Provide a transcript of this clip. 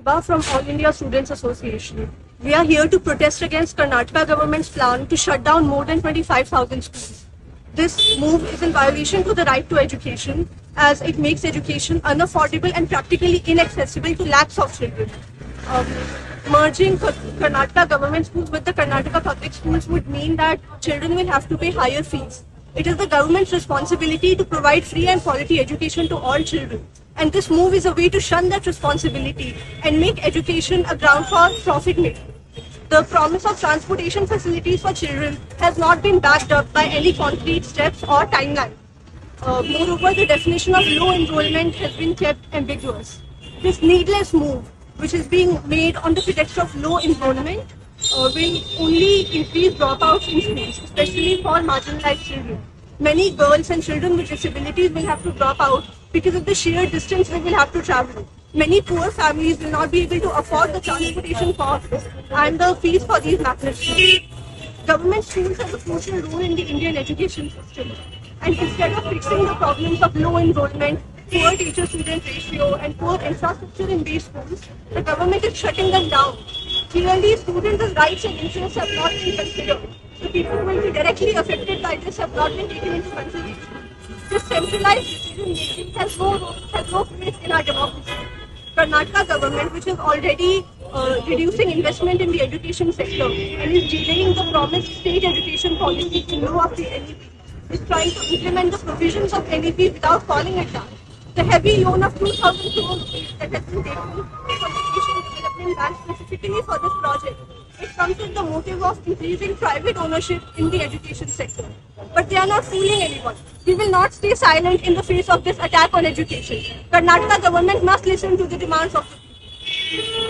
Abba from All India Students Association. We are here to protest against Karnataka government's plan to shut down more than 25,000 schools. This move is in violation to the right to education, as it makes education unaffordable and practically inaccessible to lakhs of children. Merging Karnataka government schools with the Karnataka public schools would mean that children will have to pay higher fees. It is the government's responsibility to provide free and quality education to all children. And this move is a way to shun that responsibility and make education a ground for profit making. The promise of transportation facilities for children has not been backed up by any concrete steps or timeline. Moreover, the definition of low enrollment has been kept ambiguous. This needless move, which is being made on the pretext of low enrollment, will only increase dropouts in schools, especially for marginalized children. Many girls and children with disabilities will have to drop out because of the sheer distance they will have to travel. Many poor families will not be able to afford the transportation costs and the fees for these magnet schools. Government schools have a crucial role in the Indian education system. And instead of fixing the problems of low enrollment, poor teacher-student ratio, and poor infrastructure in these schools, the government is shutting them down. Clearly, students' rights and interests have not been considered. The people who will be directly affected by this have not been taken into consideration. This centralized decision-making has no place in our democracy. Karnataka government, which is already reducing investment in the education sector and is delaying the promised state education policy in lieu of the NEP, is trying to implement the provisions of NEP without calling it done. The heavy loan of 2,000 crore rupees that has been taken from the Asian Development Bank specifically for this project, it comes with the motive of increasing private ownership in the education sector. But they are not fooling anyone. We will not stay silent in the face of this attack on education. Karnataka government must listen to the demands of the people.